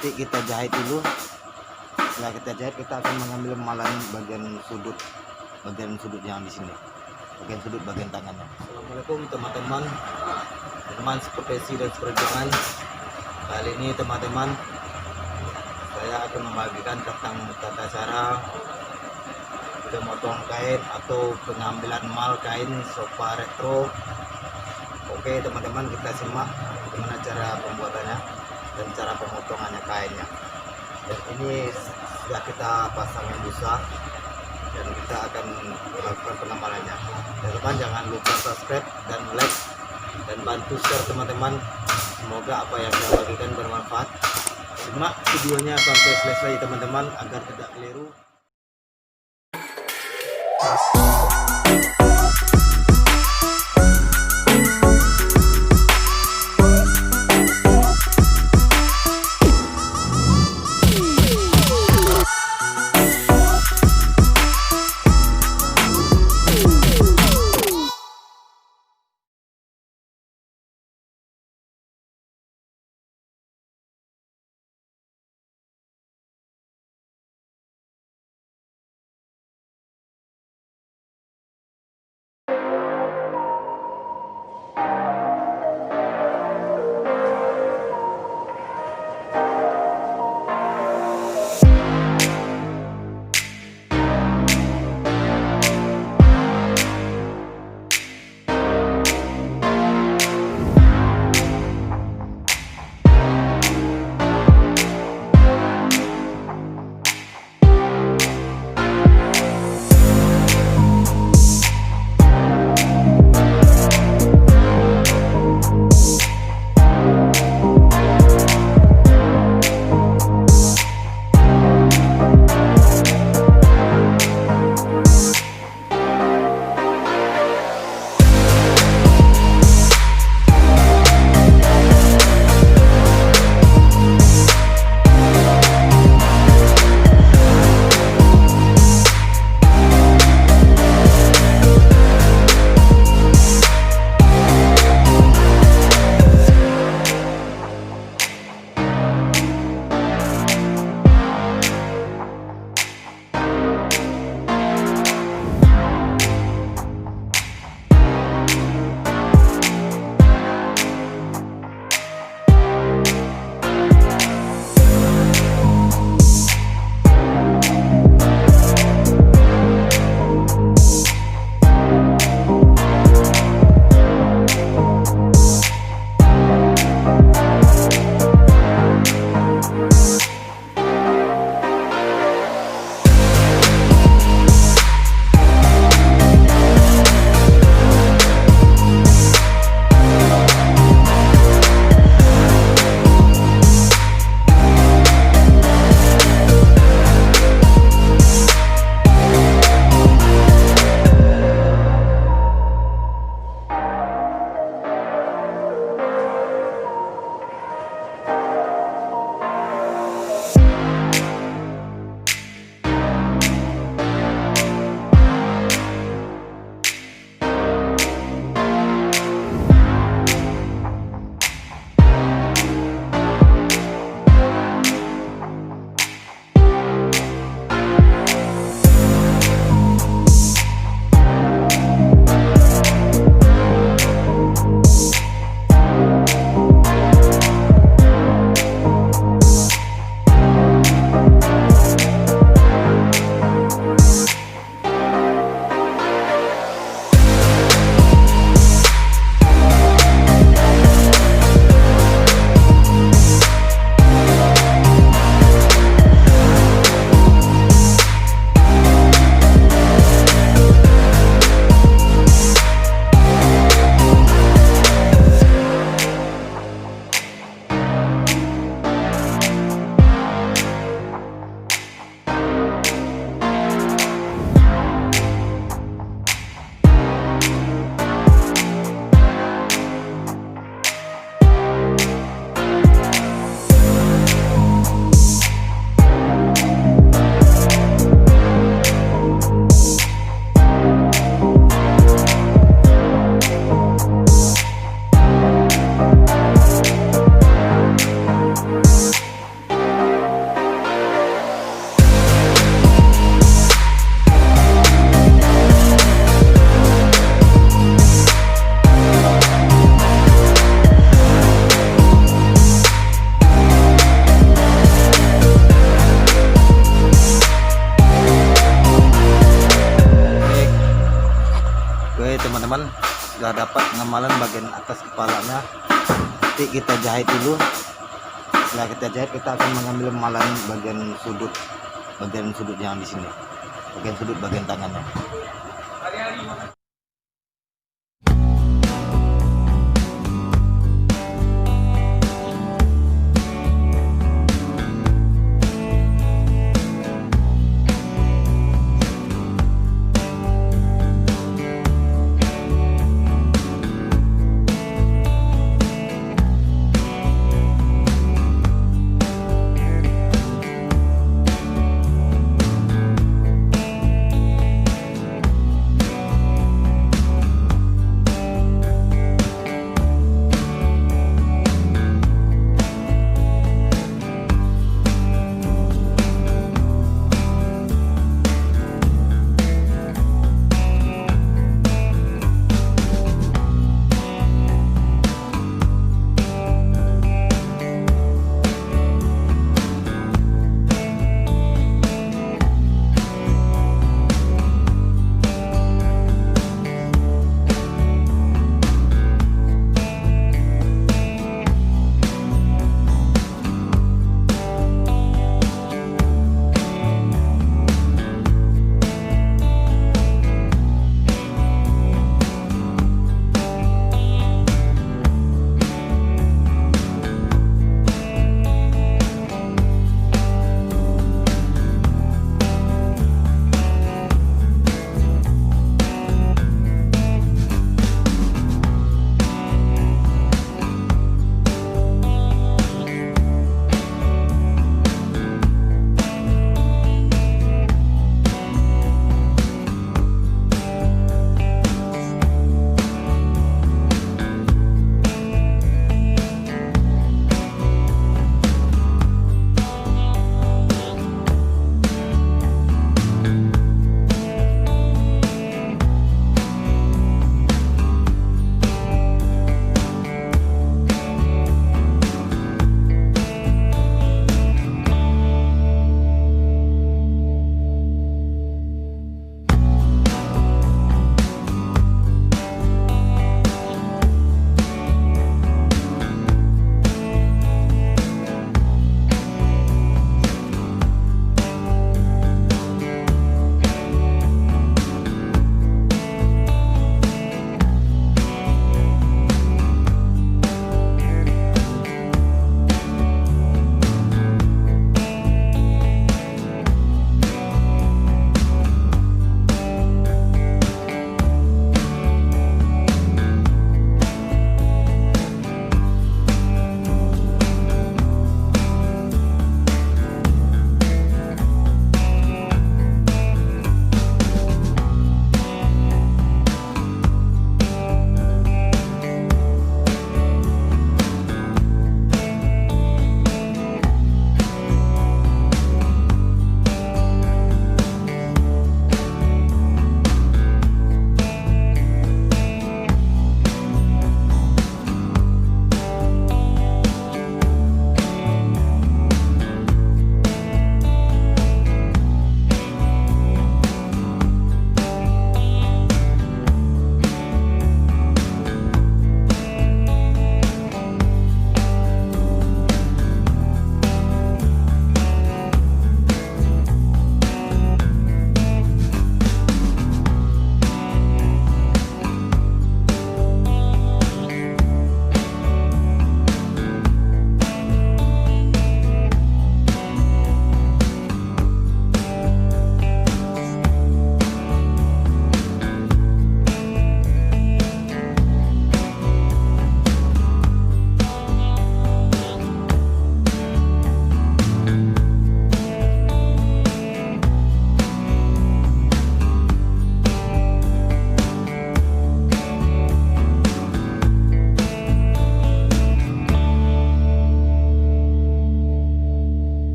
nanti kita jahit dulu. Setelah kita jahit, kita akan mengambil malan bagian sudut yang di sini, bagian tangannya. Assalamualaikum teman-teman seprofesi dan seperjuangan. Kali ini teman-teman, saya akan membagikan tentang tata cara memotong kain atau pengambilan mal kain sofa retro. Oke teman-teman, kita simak bagaimana cara pembuatannya dan cara pemotongannya kainnya. Dan ini sudah kita pasang yang busa dan kita akan melakukan pengamalannya. Teman-teman jangan lupa subscribe dan like dan bantu share teman-teman. Semoga apa yang saya bagikan bermanfaat. Simak videonya sampai selesai teman-teman agar tidak keliru. cara dapat ngamalan bagian atas kepalanya. Nanti kita jahit dulu. Setelah kita jahit, kita akan mengambil malan bagian sudut yang di sini, bagian sudut bagian tangannya.